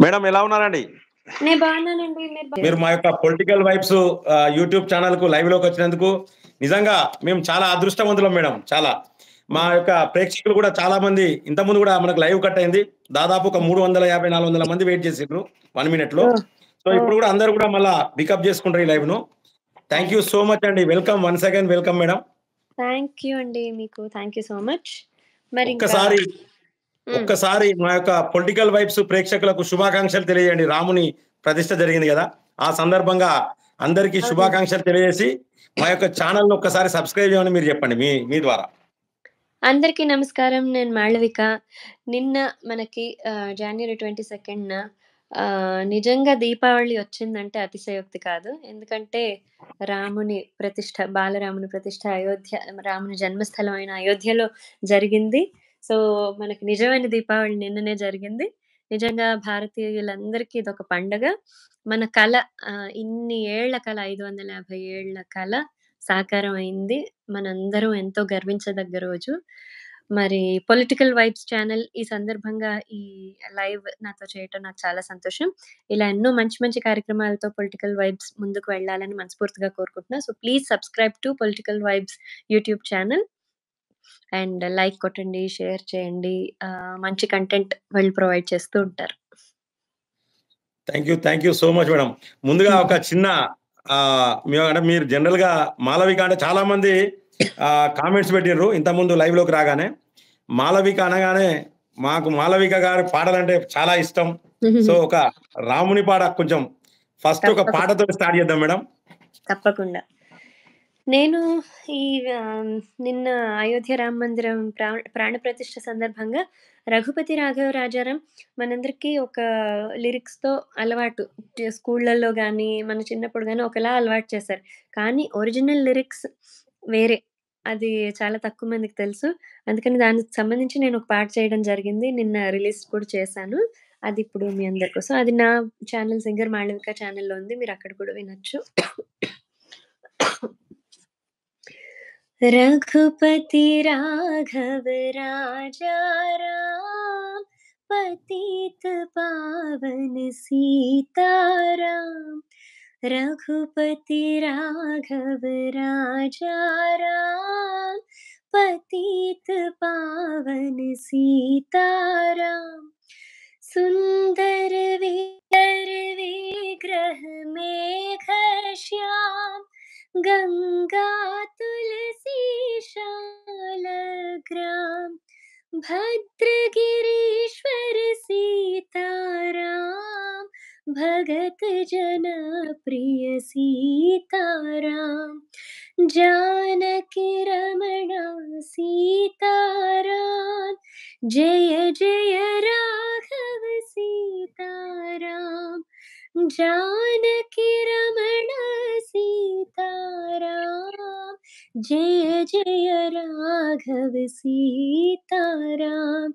Madam ఎలా ఉన్నారండి? నేను బాగున్నానండి. మీరు మీరు మా యొక్క పొలిటికల్ వైబ్స్ యూట్యూబ్ ఛానల్‌కు లైవ్‌లోకి వచ్చినందుకు నిజంగా మేము చాలా అదృష్టవంతులం మేడం. చాలా. మా యొక్క ప్రేక్షకులు కూడా చాలా మంది ఇంతకుముందు కూడా మనకు లైవ్ కట్ అయింది. దాదాపు ఒక 350, 400 మంది వెయిట్ చేసిండ్రు 1 మినిట్‌లో. ఓహ్! సో ఇప్పుడు ఓహ్! కూడా అందరూ కూడా మళ్ళా పికప్ చేసుకుంటారు ఈ లైవ్‌ను. థాంక్ యూ సో మచ్ అండి. Welcome once again welcome madam. Thank you అండి మీకు. Thank you so much. మరింకా ఒక్కసారి హ్మ్. ఒక్కసారి మా యొక్క పొలిటికల్ వైబ్స్ ప్రేక్షకులకు శుభాకాంక్షలు తెలియజేయండి. రాముని ప్రతిష్ఠ జరిగింది గదా! ఆ సందర్భంగా అందరికీ అవునండి. శుభాకాంక్షలు తెలియజేసి, మా యొక్క ఛానెల్‌ని ఒక్కసారి సబ్స్క్రైబ్ చేయమని మీరు చెప్పండి మీ మీ ద్వారా. అందరికీ నమస్కారం. నేను మాళవిక. నిన్న మనకి జనవరి 22న నిజంగా దీపావళి వచ్చిందంటే అతిశయోక్తి కాదు. ఎందుకంటే రాముని ప్రతిష్ఠ, బాలరాముని ప్రతిష్ఠ అయోధ్య రాముని జన్మస్థలం అయిన అయోధ్యలో జరిగింది. సో, మనకి నిజమైన దీపావళి నిన్ననే జరిగింది. నిజంగా భారతీయులందరికీ ఇదొక పండగ. మన కల ఇన్ని ఏళ్ల కల 550 ఏళ్ల కల సాకారం అయింది. మనందరం ఎంతో గర్వించదగ్గ రోజు. మరి పొలిటికల్ వైబ్స్ ఛానెల్ ఈ సందర్భంగా ఈ లైవ్ నాతో చేయటం నాకు చాలా సంతోషం. ఇలా ఎన్నో మంచి మంచి కార్యక్రమాలతో పొలిటికల్ వైబ్స్ ముందుకు వెళ్ళాలని మనస్ఫూర్తిగా కోరుకుంటున్నా. So, please subscribe to political vibes YouTube channel and like కొట్టండి, షేర్ చేయండి. మంచి కంటెంట్ వాళ్ళు ప్రొవైడ్ చేస్తూ ఉంటారు. Thank you so much madam. ముందుగా హ్మ్. ఒక చిన్న అంటే మీరు జనరల్‌గా మాళవిక అంటే చాలా మంది కామెంట్స్ పెట్టిర్రు ఇంతకుముందు లైవ్‌లోకి రాగానే. మాళవిక అనగానే మాకు మాళవిక గారి పాటలంటే చాలా ఇష్టం. సో, ఒక రాముని పాట కొంచెం ఫస్ట్ ఒక తప్పకుండా. పాటతోటి స్టార్ట్ చేద్దాం మేడం. తప్పకుండా. నేను ఈ నిన్న అయోధ్య రామ మందిరం ప్రాణ ప్రతిష్ఠ సందర్భంగా 'రఘుపతి రాఘవ రాజారాం' మనందరికీ ఒక లిరిక్స్‌తో అలవాటు. స్కూళ్ళల్లో గానీ, మన చిన్నప్పుడు గానీ ఒకలా అలవాటు చేశారు. కానీ ఒరిజినల్ లిరిక్స్ వేరే. అది చాలా తక్కువ మందికి తెలుసు. అందుకని దానికి సంబంధించి నేను ఒక పాట చేయడం జరిగింది. నిన్న రిలీజ్ కూడా చేశాను. అది ఇప్పుడు మీ అందరి కోసం. అది నా ఛానెల్ 'సింగర్ మాళవిక' ఛానెల్‌లో ఉంది. మీరక్కడ కూడా వినొచ్చు. रघुपति राघव राजा राम, पतित पावन सीताराम। रघुपति राघव राजा राम, पतित पावन सीताराम। सुंदर विग्रह मेघ श्याम, गंगा तुलसी शालग्राम। भद्रगिरीश्वर सीताराम, भगत जना प्रिय सीताराम। जानकी रमणा सीताराम, जय जय राघव सीताराम। जानकी रमणा सीताराम, जय जय राघव सीताराम।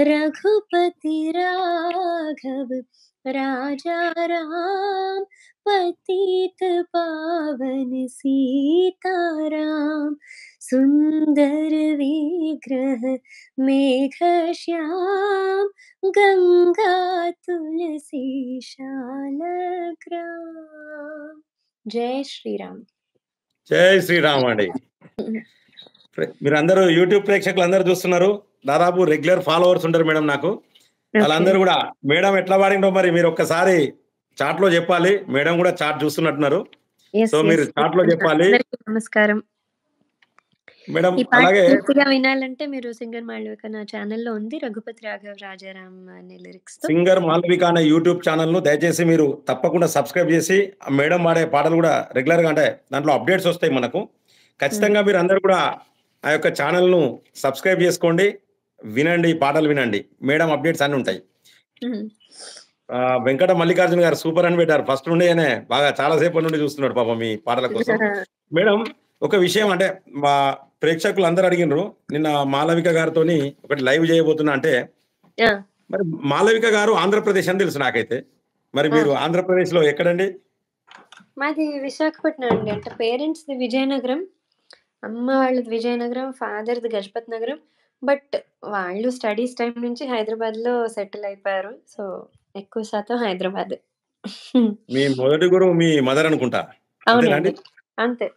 रघुपति राघव राजा राम, पतित पावन सीताराम। सुंदर विग्रह मेघ श्याम, गंगा तुलसी शालग्राम। जय श्री राम। జై శ్రీరామ్ అండి. మీరందరూ యూట్యూబ్ ప్రేక్షకులందరూ చూస్తున్నారు. దాదాపు రెగ్యులర్ ఫాలోవర్స్ ఉంటారు మేడం నాకు. వాళ్ళందరూ కూడా మేడం ఎట్లా పాడిండ్రో మరి మీరు ఒక్కసారి చాట్‌లో చెప్పాలి. మేడం కూడా చాట్ చూస్తున్నట్టున్నారు. సో, మీరు చాట్‌లో చెప్పాలి. అందరికీ నమస్కారం. మేడం ఈ పాట అలాగే పూర్తిగా వినాలంటే మీరు 'సింగర్ మాళవిక' నా ఛానెల్‌లో ఉంది. 'రఘుపతి రాఘవ్ రాజారాం' అనే లిరిక్స్‌తో. సింగర్ మాళవిక అనే యూట్యూబ్ ఛానెల్‌ను దయచేసి మీరు తప్పకుండా సబ్స్క్రైబ్ చేసి, ఆ మేడం పాడే పాటలు కూడా రెగ్యులర్‌గా అంటే దాంట్లో అప్డేట్స్ వస్తాయి మనకు. ఖచ్చితంగా మీరందరూ కూడా ఆ యొక్క ఛానెల్‌ను సబ్స్క్రైబ్ చేసుకోండి. వినండి, పాటలు వినండి. మేడం అప్డేట్స్ అన్నీ ఉంటాయి. హ్మ్. వెంకట మల్లికార్జున గారు సూపర్ అని పెట్టారు. ఫస్ట్ నుండి ఆయనే బాగా చాలా సేపటి నుండి చూస్తున్నాడు పాపం మీ పాటల కోసం. మేడం ఒక విషయం అంటే మా ప్రేక్షకులందరూ అడిగిన్రు. నిన్న మాళవిక గారితోని ఒకటి లైవ్ చేయబోతున్నా అంటే, ఆ! మరి మాళవిక గారు ఆంధ్రప్రదేశ్ అని తెలుసు నాకైతే. మరి ఆ! మీరు ఆంధ్రప్రదేశ్‌లో ఎక్కడండి? మాది విశాఖపట్నం అండి. అంటే పేరెంట్స్‌ది విజయనగరం. అమ్మ వాళ్ళది విజయనగరం, ఫాదర్‌ది గజపతి నగరం. బట్ వాళ్ళు స్టడీస్ టైమ్ నుంచి హైదరాబాద్‌లో సెటిల్ అయిపోయారు. సో, ఎక్కువ శాతం హైదరాబాదే. మీ మొదటి గురువు మీ మదర్ అనుకుంటా. అంతేనా అవునండి. అండి? అంతే.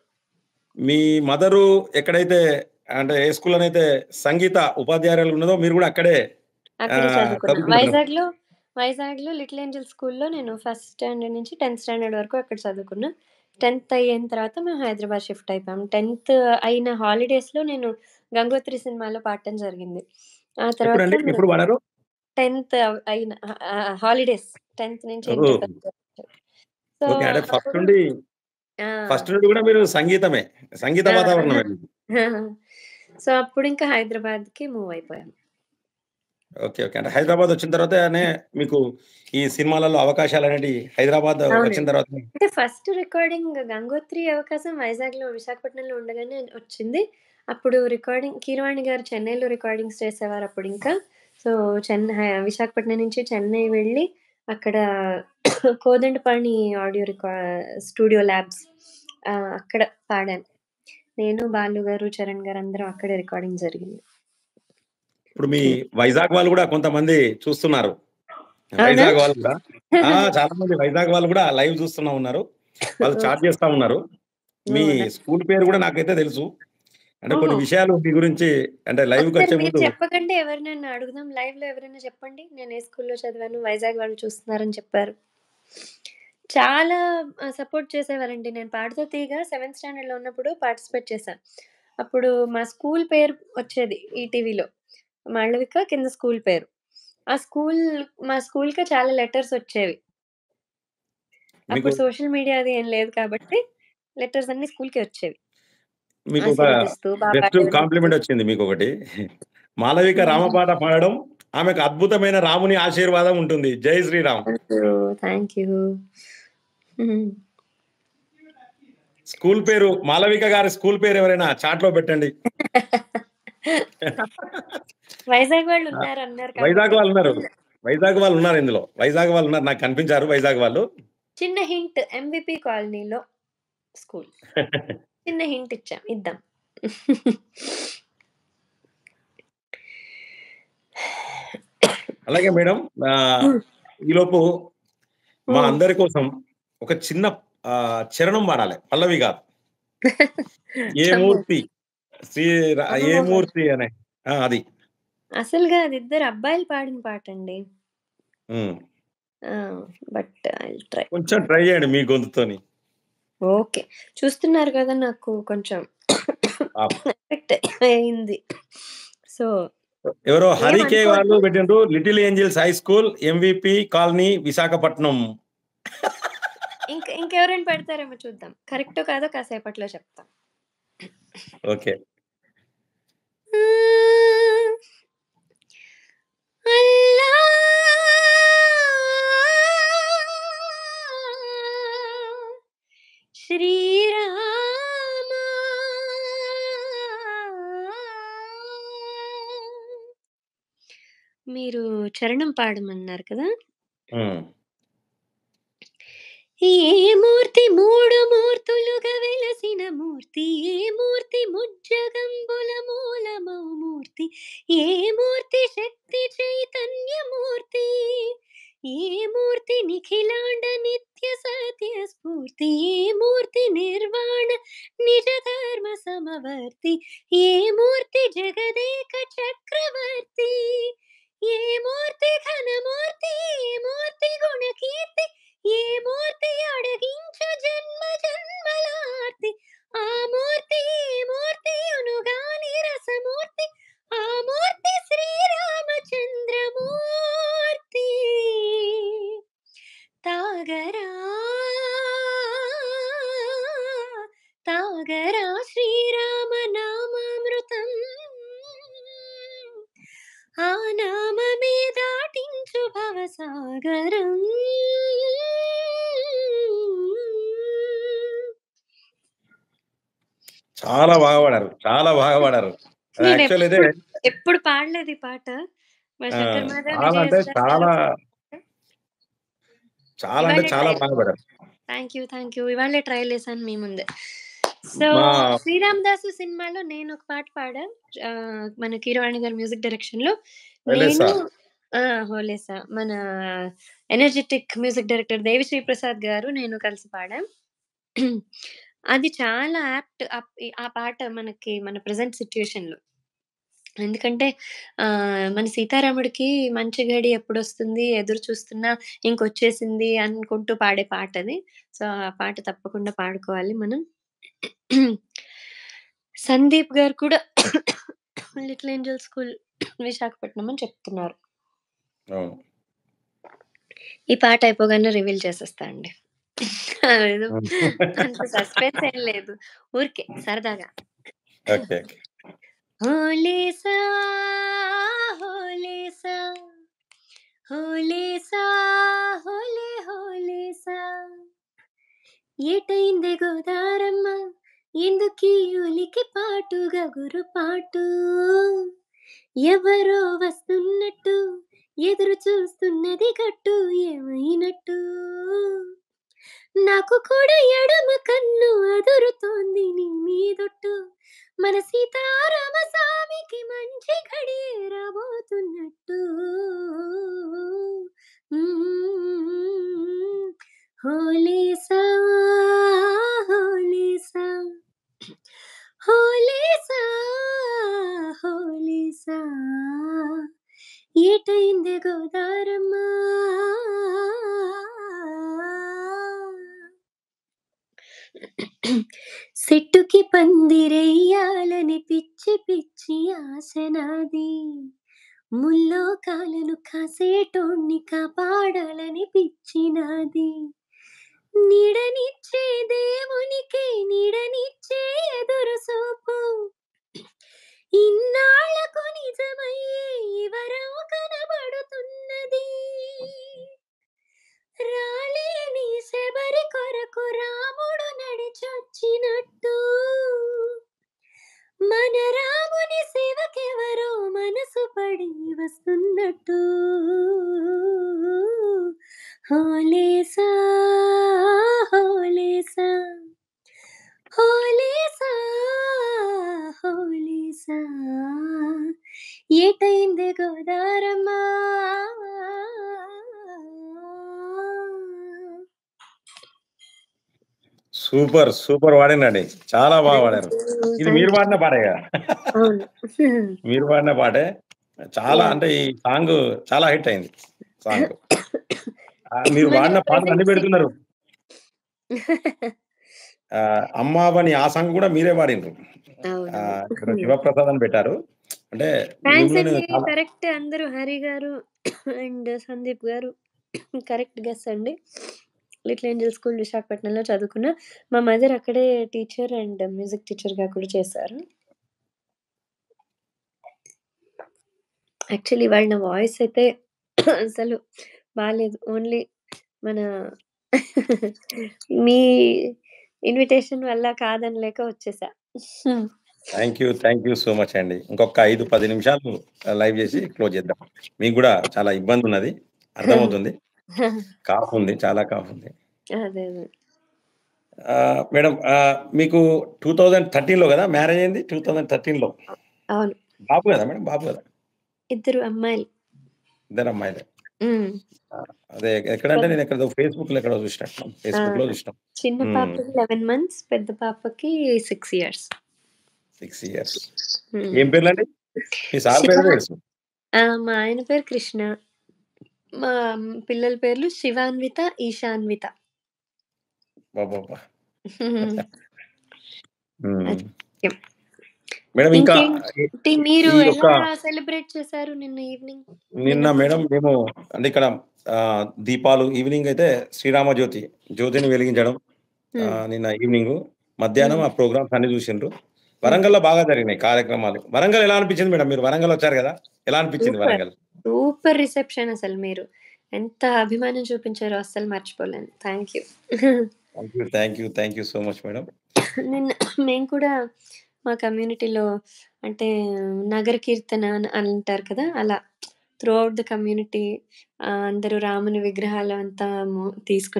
మీ మదరు ఎక్కడైతే అంటే ఏ స్కూల్‌లోనైతే సంగీత ఉపాధ్యాయురాలు ఉన్నదో మీరు గూడా అక్కడే అక్కడే చదువుకున్నా. చదువుకున్నట్టున్నారు. వైజాగ్‌లో లిటిల్ ఏంజెల్ స్కూల్‌లో నేను ఫస్ట్ స్టాండర్డ్ నుంచి 10థ్ స్టాండర్డ్ వరకు అక్కడ చదువుకున్నా. 10థ్ అయిన తర్వాత మేము హైదరాబాద్ షిఫ్ట్ అయిపోయాం. 10థ్ అయిన హాలిడేస్‌లో నేను 'గంగోత్రి' సినిమాలో పాడటం జరిగింది. ఆ తర్వాత ఎప్పుడండి? ఎప్పుడు పాడారు? 10థ్ అయిన హాలిడేస్ 10థ్ నుంచి inter oh! First year. So, okay. అంటే అప్పుడు ఆ! ఫస్ట్ నుండి గూడా మీరు సంగీతమే. సంగీత ఆ! వాతావరణమే మీది. సో, అప్పుడింకా హైదరాబాద్‌కి మూవ్ అయిపోయాం. ఓకే. ఓకే. అంటే హైదరాబాద్ వచ్చిన తర్వాతనే మీకు ఈ సినిమాలలో అవకాశాలనేటియి హైదరాబాద్ వచ్చిన అవునండి. తర్వాత అంటే ఫస్ట్ రికార్డింగ్ 'గంగోత్రి' అవకాశం వైజాగ్‌లో విశాఖపట్నంలో ఉండగానే వచ్చింది. అప్పుడు రికార్డింగ్ కీరవాణి గారు చెన్నైలో రికార్డింగ్స్ చేసేవారు అప్పుడింకా. సో, విశాఖపట్నం నుంచి చెన్నై వెళ్ళి అక్కడ కోదండపాణి ఆడియో స్టూడియో ల్యాబ్స్ అక్కడ పాడాను. నేను, బాలు గారు, చరణ్ గారు అందరం అక్కడే రికార్డింగ్ జరిగింది. ఇప్పుడు మీ వైజాగ్ వాళ్ళు గూడా కొంతమంది చూస్తున్నారు. అవునా? వైజాగ్ వాళ్ళు గూడా చాలా మంది వైజాగ్ వాళ్ళు గూడా లైవ్ చూస్తున్నా ఉన్నారు. వాళ్ళు చాట్ ఓకే. చేస్తా ఉన్నారు. మీ ఓహ్! స్కూల్ పేరు గూడా నాకైతే తెలుసు. అంటే కొన్ని ఓహో! విషయాలు మీ గురించి అంటే ఒకసారి లైవ్‌కొచ్చే మీరు ముందు చెప్పకండి ఎవరినైనా అడుగుదాం. లైవ్‌లో ఎవరైనా చెప్పండి. నేను ఏ స్కూల్‌లో చదివాను, వైజాగ్ వాళ్ళు చూస్తున్నారని చెప్పారు. చాలా సపోర్ట్ చేసేవారండి. నేను పాడుతా తీగ సెవెంత్ స్టాండర్డ్‌లో ఉన్నప్పుడు పార్టిసిపేట్ చేశా. అప్పుడు మా స్కూల్ పేరు వచ్చేది ఈటీవీలో. మాళవిక కింద స్కూల్ పేరు. ఆ స్కూల్ మా స్కూల్‌కే చాలా లెటర్స్ వచ్చేవి. మీకు అప్పుడు సోషల్ మీడియా అది ఏం లేదు కాబట్టి లెటర్స్ అన్నీ స్కూల్‌కే వచ్చేవి. మీకొక ఆశీర్వదిస్తూ, బెస్ట్ పాడారని. కాంప్లిమెంట్ వచ్చింది మీకొకటి. మాళవిక హుహు. రామపాట పాడడం, ఆమెకు అద్భుతమైన రాముని ఆశీర్వాదం ఉంటుంది. Jai Shriram. Thank you. Thank you. Hmm. School పేరు మాళవిక గారి స్కూల్ పేరు ఎవరైనా చాట్‌లో పెట్టండి. వైజాగ్ ఆ! వాళ్ళున్నారన్నారు వైజాగ్ కాబట్టి వాళ్ళున్నారు. చిన్న వైజాగ్ వాళ్ళున్నారు ఇందులో. వైజాగ్ వాళ్ళున్నారు. నాకు కనిపించారు వైజాగ్ వాళ్ళు. చిన్న హింట్ ఎంవిపి కాలనీలో స్కూల్. చిన్న హింట్ ఇద్దాం. అలాగే మేడం హ్మ్. ఈలోపు మా హ్మ్. అందరి కోసం ఒక చిన్న చరణం పాడాలి. పల్లవి గాదు. ఏ అమ్మో! మూర్తి శ్రీ ఏ అమ్మో! మూర్తి అనే అది. అసలుగా అది ఇద్దరు అబ్బాయిలు పాడిన పాటండి. హ్మ్. ఆ! But I'll try. కొంచెం ట్రై చేయండి మీ గొంతుతోని. ఓకే. చూస్తున్నారు కదా! నాకు కొంచెం పాపం. ఎఫెక్ట్ అయింది. సో, ఎవరో హరికే వాళ్ళు ఏమనుకోవద్దు. పెట్టిండ్రు. Little angels high school MVP colony Visakhapatnam. ఇంకెవరైనా పెడతారేమో చూద్దాం. కరెక్టో కాదో కాసేపట్లో చెప్తా. ఓకే. అల్లా శ్రీరామ మీరు చరణం పాడమన్నారు కదా! హ్మ్. ఏ మూర్తి మూడు మూర్తులుగా వెలసిన మూర్తి ఏ మూర్తి ముజ్జగంబుల మూలమౌ మూర్తి ఏ మూర్తి శక్తి చైతన్యమూర్తి ఏ మూర్తి నిఖిలాండ నిత్య సత్య స్ఫూర్తి ఏ మూర్తి నిర్వాణ నిజ ధర్మ సమవర్తి ఏ మూర్తి జగదేక చక్రవర్తి ఏ మూర్తి ఘనమూర్తి ఏ మూర్తి గుణకీర్తి ఏ మూర్తి అడగించు జన్మ జన్మలార్తి ఆ మూర్తి ఏ మూర్తి అనుగాని రసమూర్తి ఆ మూర్తి శ్రీరామచంద్రమూర్తి తాగరా తాగరా శ్రీరామ నామామృతం ఆ నామమే దాటించు భవసాగరం చాలా బాగా పాడారు. చాలా బాగా పాడారు. యాక్చువల్ అయితే నేనెప్పుడు ఎప్పుడు పాడలేదు ఈ పాట. మా ఆ! శంకర్ మాధవ్, చాలా విజయ్ అంటే ఎస్ దాస్ గారు చాలా, చాలా అంటే ఇవాళే చాలా ట్రైల్ బాగా పాడారు. Thank you. ఇవాళే ట్రైలేసాను మీ ముందే. సో, మా 'శ్రీరామ్ దాసు' సినిమాలో నేనొక పాట పాడా. మన కీరవాణి గారి మ్యూజిక్ డైరెక్షన్‌లో. నేను శైలేషా ఆ! హోలేసా. మన energetic music director 'Devi Sri Prasad' గారు, నేను కలిసి పాడాం. అది చాలా యాప్ట్ ఆ పాట మనకి మన ప్రెజెంట్ సిట్యుయేషన్‌లో. ఎందుకంటే మన 'సీతారాముడికి' మంచి ఘడి ఎప్పుడొస్తుంది ఎదురు చూస్తున్నా ఇంకొచ్చేసింది అనుకుంటూ పాడే పాటది. సో, ఆ పాట తప్పకుండా పాడుకోవాలి మనం. సందీప్ గారు కూడా 'లిటిల్ ఏంజెల్ స్కూల్' విశాఖపట్నం అని చెప్తున్నారు. అవును. ఈ పాట అయిపోగానే రివీల్ చేసేస్తా అండి. అదేదో హ్మ్. అంత సస్పెన్స్ ఏం లేదు. ఊరికే సరదాగా. ఓకే. ఓకే. హోలేసా హోలేసా హోలేసా హోలే హోలేసా ఏటైందే గోదారమ్మ ఎందుకీ ఉలికి పాటుగా గురుపాటు ఎవరో వస్తున్నట్టు ఎదురు చూస్తున్నది గట్టు ఏమైనట్టు నాకు కూడా ఎడమ కన్ను అదురుతోంది నీ మీదొట్టు మన సీతారామ స్వామికి మంచి ఘడి రాబోతున్నట్టు మ్మ్. హోలేసా హోలేసా హోలేసా హోలేసా ఏటైంది గోదారమ్మ చెట్టుకి పందిరెయ్యాలని పిచ్చి పిచ్చి ఆశ నాది ముల్లో కాలను కాసేటోణ్ణి కాపాడాలని పిచ్చినాది నీడనిచ్చే దేవునికి నీడనిచ్చే ఎదురు సూపు ఇన్నాళ్లకు నిజమయ్యే వరం కనబడుతున్నది రాలేని శబరి కొరకు రాముడు నడిచొచ్చినట్టు మన రాముని సేవకెవరో మనసు పడి వస్తున్నట్టు హోలేసా హోలేసా హోలేసా హోలేసా ఏటైంది గోదారమ్మ సూపర్. సూపర్ పాడినండి. చాలా బాగా థ్యాంక్ పాడారు. యూ ఇది మీరు థ్యాంక్ యూ. పాడిన పాటే కదా! అవును. మీరు పాడిన పాటే. చాలా యాహ్! అంటే ఈ సాంగు చాలా హిట్ అయింది సాంగ్. మీరు మన పాడిన పాటలన్నీ ప్రెజెంట్ పెడుతున్నారు. 'అమ్మావని' ఆ సాంగ్ కూడా మీరే పాడిండ్రు. ఇక్కడ అవునవును. 'శివప్రసాద్' అని పెట్టారు. అంటే థాంక్స్ మిమ్మల్ని అండి. నేను చాలా కరెక్ట్ అందరూ 'హరి' గారు అండ్ 'సందీప్' గారు కరెక్ట్ గెస్ అండి. 'లిటిల్ ఏంజెల్ స్కూల్' విశాఖపట్నంలో చదువుకున్నా. మా మదర్ అక్కడే టీచర్ అండ్ మ్యూజిక్ టీచర్‌గా కూడా చేశారు. యాక్చువల్లీ ఇవాళ నా వాయిస్ అయితే అసలు బాలేదు. ఓన్లీ మన మీ ఇన్విటేషన్ వల్ల కాదనలేక వచ్చేసా. థాంక్ యూ సో మచ్ అండి. ఇంకొక 5, 10 నిమిషాలు లైవ్ చేసి క్లోజ్ చేద్దాం. మీకు గూడా చాలా ఇబ్బందున్నది. అర్థమవుతుంది. కాఫ్ ఉంది. చాలా కాఫ్ ఉంది. అదే. మేడం మీకు 2013లో గదా! మ్యారేజ్ అయింది? 2013లో. అవును. బాబు గదా మేడం? బాబు గదా? ఇద్దరు అమ్మాయిలు. ఇద్దరు అమ్మాయిలే. హ్మ్. ఆ! అదే ఎక్కడంటే పెద్ నేను ఎక్కడో ఫేస్‌బుక్‌లో ఎక్కడో చూసినట్టున్నాం. ఆ! ఫేస్‌బుక్‌లో చూసినాం. చిన్న హ్మ్. పాపకి 11 మంత్స్, పెద్ద పాపకి 6 ఇయర్స్. 6 ఇయర్స్. హ్మ్. ఏం పేర్లండి? మీ సార్ శివ పేరే తెలుసు. మా ఆయన పేరు కృష్ణ. మా పిల్లల పేర్లు శివాన్విత, ఈశాన్విత. అబ్బబ్బబ్బా! హ్మ్. హ్మ్. అది ముఖ్యం. మేడం ఇంకా ఇంకేంటి మీరు ఈ యొక్క ఎలా సెలబ్రేట్ చేశారు నిన్న ఈవెనింగ్? నిన్న నిన్న పూజ? మేడం మేము అంటే ఇక్కడ దీపాలు ఈవినింగ్ అయితే శ్రీరామ జ్యోతిని వెలిగించడం హ్మ్. నిన్న ఈవినింగు. మధ్యాహ్నం హ్మ్. ఆ ప్రోగ్రామ్స్ అన్నీ చూసిండ్రు. హ్మ్. వరంగల్‌లో బాగా జరిగినాయి కార్యక్రమాలు. వరంగల్ ఎలా అనిపించింది మేడం? మీరు వరంగల్ వచ్చారు గదా! ఎలా అనిపించింది సూపర్. వరంగల్? సూపర్ రిసెప్షన్ అసలు మీరు. ఎంత అభిమానం చూపించారో అస్సలు మర్చిపోలేను. Thank you. Thank you so much madam. నిన్న మేము కూడా మా కమ్యూనిటీలో అంటే నగర కీర్తన అని అంటారు కదా! అలా త్రూఔట్ ద కమ్యూనిటీ అందరూ రాముని విగ్రహాలు అంతా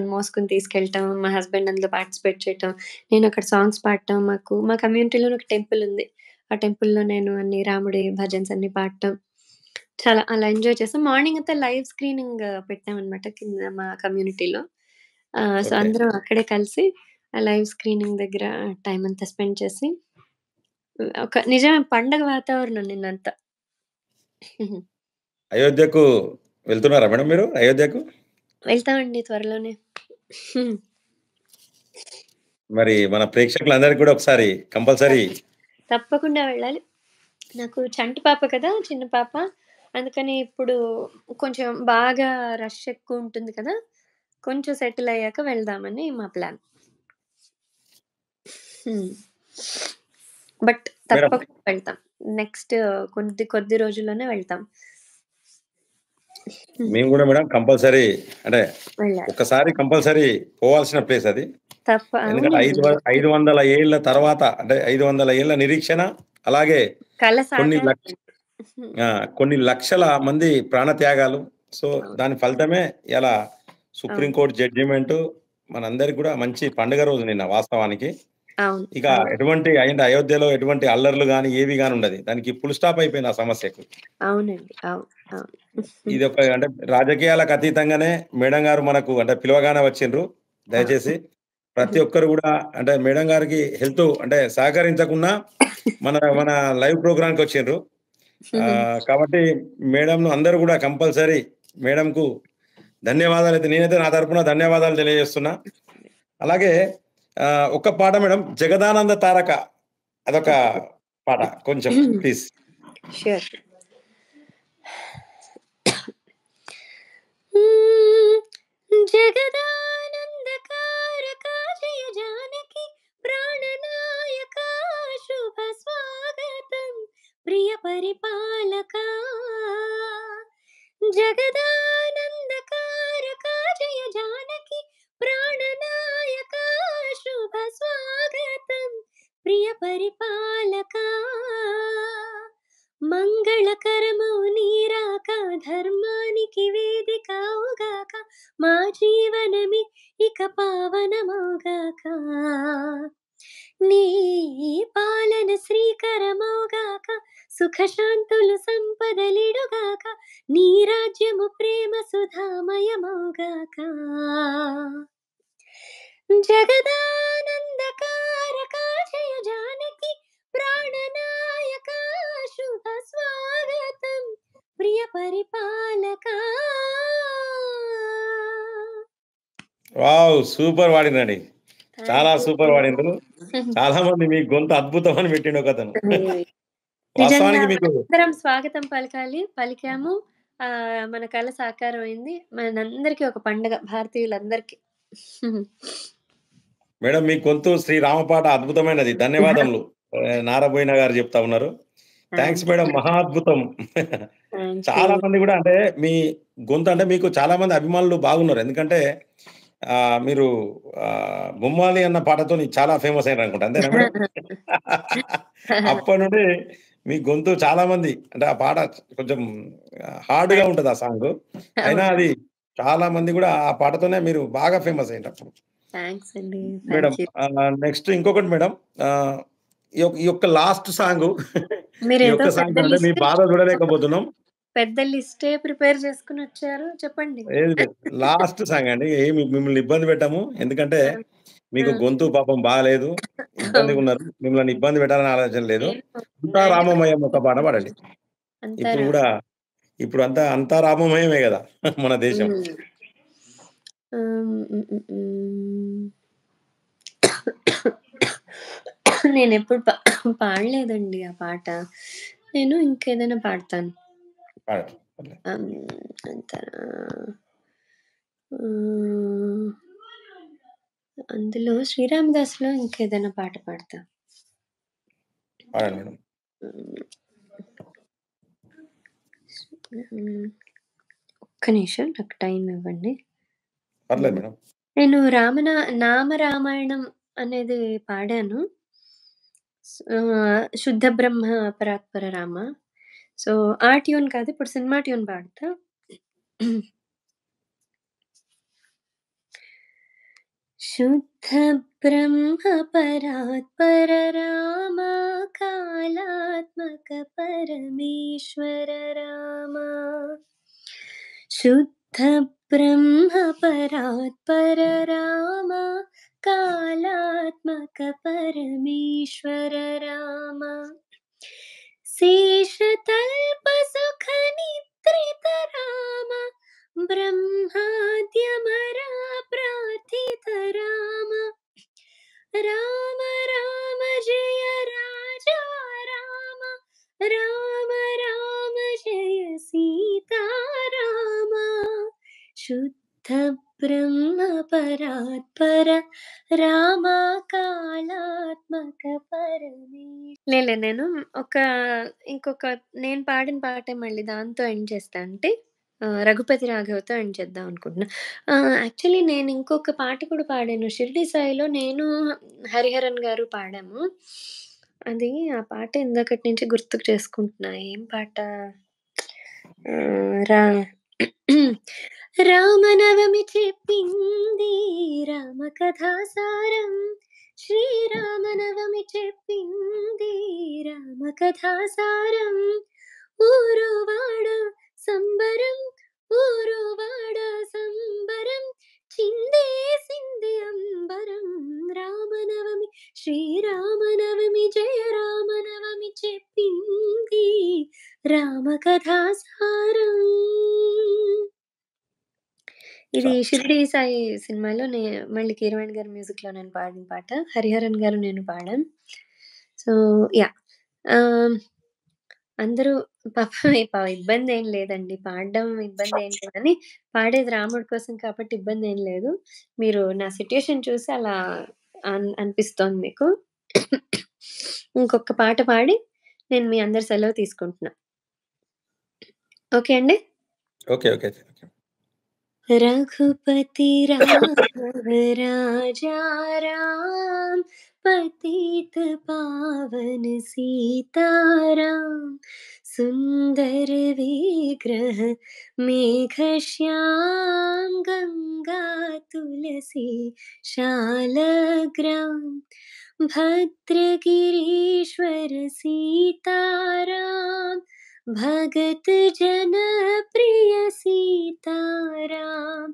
మోసుకొని తీసుకెళ్ళటం, మా హస్బెండ్ అందులో పార్టిసిపేట్ చేయటం, నేనక్కడ సాంగ్స్ పాడటం, మా కమ్యూనిటీలోనే ఒక టెంపుల్ ఉంది. ఆ టెంపుల్‌లో నేను అన్ని రాముడి భజన్స్ అన్నీ పాడటం. చాలా అలా ఎంజాయ్ చేసాం. మార్నింగ్ అంతా లైవ్ స్క్రీనింగ్ పెట్టామనమాట కింద మా కమ్యూనిటీలో. So, okay. అందరం అక్కడే కలిసి ఆ లైవ్ స్క్రీనింగ్ దగ్గర టైమ్ అంతా స్పెండ్ చేసి ఒక నిజమే పండగ వాతావరణం నిన్నంతా. అయోధ్యకు వెళ్తున్నారా మేడం మీరు అయోధ్యకు? వెళ్తామండి త్వరలోనే. మరి మన ప్రేక్షకులందరికి కూడా ఒకసారి కంపల్సరీ తప్ తప్పకుండా వెళ్ళాలి. నాకు చంటి పాప కదా! చిన్న పాప. అందుకని ఇప్పుడు కొంచెం బాగా రష్ ఎక్కువుంటుంది కదా! కొంచెం సెటిల్ అయ్యాక వెళ్దామని మా ప్లాన్. హ్మ్. బట్ మేడం తప్పకుండా వెళ్తాం. నెక్స్ట్ కొద్ది కొద్ది రోజుల్లోనే వెళ్తాం. హ్మ్. మేము గూడా మేడం కంపల్సరీ అంటే వెళ్ళాలి. ఒక్కసారి కంపల్సరీ పోవాల్సిన ప్లేస్ అది. ఎందుకంటే అవునండి. 500 ఏళ్ల తర్వాత అంటే 500 ఏళ్ల నిరీక్షణ అలాగే కల కొన్ని లక్ష సాకారమైంది. హ్మ్. ఆ! కొన్ని లక్షల మంది ప్రాణత్యాగాలు. సో, అవును. దాని ఫలితమే ఇలా సుప్రీం అవును. కోర్ట్ జడ్జిమెంటు మనందరికి కూడా మంచి పండుగ రోజు నిన్న వాస్తవానికి. అవును. ఇక అవును. ఎటువంటి అయోధ్యలో ఎటువంటి అల్లర్లు గాని, ఏవి గాని ఉండది. దానికి ఫుల్ స్టాప్ అయిపోయింది ఆ సమస్యకు. అవునండి. అవును. అవును. ఇదొక అంటే రాజకీయాలకు అతీతంగానే మేడం గారు మనకు అంటే పిలవగానే వచ్చిండ్రు. అవును. దయచేసి ప్రతి ఒక్కరు గూడా అంటే మేడం గారికి అంటే సహకరించకున్నా మన లైవ్ ప్రోగ్రామ్‌కొచ్చిండ్రు. కాబట్టి మేడంను అందరూ గూడా కంపల్సరీ మేడంకు ధన్యవాదాలైతే నేనైతే నా తరపున ధన్యవాదాలు తెలియజేస్తున్నా. అలాగే ఒక్క పాట మేడం 'జగదానంద తారక' అదొక ఓకే. పాట కొంచెం ప్లీజ్. ష్యూర్. హ్మ్. జగదానందకారక జయ జానకి ప్రాణనాయక శుభ స్వాగతం ప్రియ పరిపాలక జగదానందకారక జయ జానకి ప్రాణనాయక శుభ స్వాగతం ప్రియ పరిపాలక మంగళకరము నీరాక ధర్మానికి వేదికవుగాక మా జీవనమి ఇక పావనమౌగాక నీ పాలన శ్రీకరమౌగాక సుఖశాంతులు సంపదలిడుగాక నీ రాజ్యము ప్రేమ సుధామయమౌగాక జగదానందకారక జయ జానకి ప్రాణనాయక శుభ స్వాగతం ప్రియ పరిపాలక వావ్! సూపర్ పాడిండ్రండి. చాలా థ్యాంక్ సూపర్ యూ. పాడిండ్రు. చాలా మంది మీ గొంతు అద్భుతం అని పెట్టిండు ఒకతను. నిజంగా వాస్తవానికి మీకు మనందరం స్వాగతం పలకాలి. పలికాము. మన కల సాకారమైంది. మనందరికీ ఒక పండగ భారతీయులందరికీ. మేడం మీ గొంతు శ్రీ రామపాట అద్భుతమైనది. ధన్యవాదములు. నారాబోయిన గారు చెప్తా ఉన్నారు. Thanks thank madam. యూ. మహా అద్భుతం. Thank you. చాలా మంది గూడా అంటే మీ గొంతు అంటే మీకు చాలా మంది అభిమానులు బాగున్నారు. ఎందుకంటే మీరు 'గుమ్మాలి' అన్న పాటతోని చాలా ఫేమస్ అయ్యారనుకుంటా. అంతేనా మేడం? అప్పటి నుండి మీ గొంతు చాలా మంది అంటే ఆ పాట కొంచెం హార్డ్‌గా థాంక్ ఉంటది ఆ సాంగు. అయినా అవును. అది చాలా మంది గూడా ఆ పాటతోనే మీరు బాగా ఫేమస్ అయ్యిండ్రప్పుడు. థాంక్స్ అండి. Madam thank you. నెక్స్ట్ ఇంకొకటి మేడం. ఆహ్, ఈ యొక్క లాస్ట్ సాంగు ఈ మీరేదో ఒక్క పెద్ద సాంగ్ అంటే మీ లిస్టే బాధ చూడలేకపోతున్నాం. పెద్ద లిస్టే ప్రిపేర్ చేసుకొనొచ్చారు. చెప్పండి. ఏది లేదు. లాస్ట్ సాంగ్ అండి. ఏమి మిమ్మల్ని ఇబ్బంది పెట్టము. ఎందుకంటే ఆ! ఆ! మీకు గొంతు పాపం బాలేదు. అవును. ఇబ్బందిగున్నారు. మిమ్మల్ని ఇబ్బంది పెట్టాలని ఆలోచన లేదు. నేను అంతా 90% రామమయం ఒక పాట పాడండి. అంతా ఇప్పుడు గూడా రాదు. అంతా రామమయమే గదా! మన దేశం. హ్మ్. హ్మ్. హ్మ్. హ్మ్. హ్మ్. నేనెప్పుడు పాడలేదండి ఆ పాట. నేను ఇంకేదైనా పాడతాను. పాడండి. పర్లేదు. అంతనా హ్మ్. అందులో 'శ్రీరామ్ దాస్‌లో' ఇంకేదైనా పాట పాడతా. పాడండి మేడం. హ్మ్. హ్మ్. ఒక్క నిమిషం నాకు టైమ్ ఇవ్వండి. పర్లేదు హ్మ్. మేడం. నేను నామ రామాయణం అనేది పాడాను. 'శుద్ధ బ్రహ్మ పరాత్పర రామ.' సో, ఆ ట్యూన్ కాదు. ఇప్పుడు సినిమా ట్యూన్ పాడతా. శుద్ధ బ్రహ్మ పరాత్పర రామ కాళాత్మక పరమేశ్వర రామ శుద్ధ బ్రహ్మ పరాత్పర రామ కాళాత్మక పరమేశ్వర రామ శేషతల్ప సుఖ నిద్రిత రామ బ్రహ్మాద్యమరా ప్రార్థిత రామ రామ రామ జయ రాజా రామ రామ రామ జయ సీతారామ శుద్ధ బ్రహ్మ పరాత్పర రామ కాళాత్మక పరమేశ్వర నేను ఇంకొక నేను పాడిన పాటే మళ్ళీ దాంతో ఎండ్ చేస్తా. అంటే రఘుపతి రాఘవతో ఎండ్ చేద్దాం అనుకుంటున్నా. యాక్చువల్లీ నేను ఇంకొక పాట కూడా పాడాను. 'షిరిడి సాయిలో' నేను, హరిహరన్ గారు పాడాము. అది ఆ పాట ఇందాకటి నుంచి గుర్తుకు చేసుకుంటున్నా. ఏం పాట? రా రామనవమి చెప్పింది రామకథాసారం, శ్రీరామనవమి చెప్పింది రామకథాసారం. ఊరువాడ సంబరం, ఊరువాడ సంబరం, చిందేసింది అంబరం. రామనవమి శ్రీరామనవమి జయ రామనవమి చెప్పింది రామకథాసారం. ఇది 'షిరిడి సాయి' సినిమాలో మళ్ళీ కీరవాణి గారి మ్యూజిక్‌లో నేను పాడిన పాట. హరిహరన్ గారు, నేను పాడాం. So yeah! అందరూ పాపం ఇబ్బందేం లేదండి. పాడడం ఇబ్బందేం లేదు కానీ, పాడేది రాముడి కోసం కాబట్టి ఇబ్బందేం లేదు. మీరు నా సిట్యుయేషన్ చూసి అలా అనిపిస్తోంది మీకు. ఇంకొక పాట పాడి నేను మీ అందరి సెలవు తీసుకుంటున్నా. ఓకే అండి? ఓకే. ఓకే. रघुपति राघव राजा राम, पतित पावन सीताराम, सुंदर विग्रह मेघश्याम, गंगा तुलसी शालग्राम, भद्रगिरीश्वर सीताराम, भगत जन प्रिय सीताराम,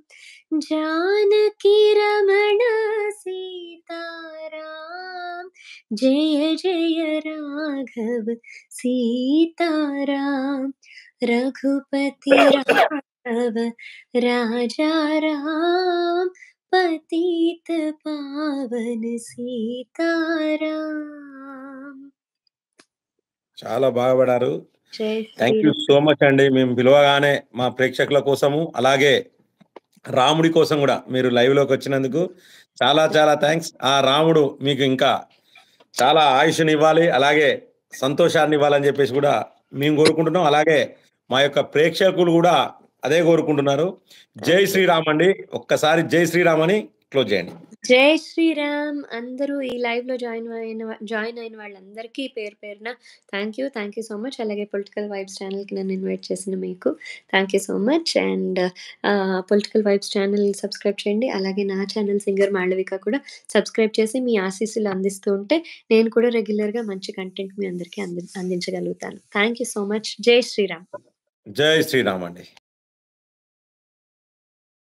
जानकी रमण सीताराम, जय जय राघव सीताराम, रघुपति राघव राजा राम, पतित पावन सीताराम. చాలా బాగా పాడారు. Jai thank you Shriram. So much అండి. మేము పిలవగానే మా ప్రేక్షకుల కోసము, అలాగే రాముడి కోసం కూడా మీరు లైవ్‌లోకి వచ్చినందుకు చాలా చాలా థ్యాంక్స్. ఆ రాముడు మీకు ఇంకా చాలా ఆయుష్‌నివ్వాలి, అలాగే సంతోషాన్ని ఇవ్వాలని చెప్పేసి కూడా మేము కోరుకుంటున్నాం. అలాగే మా యొక్క ప్రేక్షకులు కూడా అదే కోరుకుంటున్నారు. జై శ్రీరామ్ అండి. ఒక్కసారి జై శ్రీరామ్ అని క్లోజ్ చేయండి. జై శ్రీరామ్. అందరూ ఈ లైవ్‌లో జాయిన్ అయిన వాళ్ళందరికీ పేరు పేరున థ్యాంక్ యూ సో మచ్. అలాగే పొలిటికల్ వైబ్స్ ఛానల్‌కి నన్ను ఇన్వైట్ చేసిన మీకు thank you so much. And political vibes channel subscribe చేయండి. అలాగే నా ఛానల్ సింగర్ మాళవిక కూడా సబ్స్క్రైబ్ చేసి మీ ఆశీస్సులు అందిస్తూ ఉంటే నేను కూడా రెగ్యులర్‌గా మంచి కంటెంట్ మీ అందరికీ అందించగలుగుతాను. Thank you so much. జై శ్రీరామ్. జై శ్రీరామ్ అండి.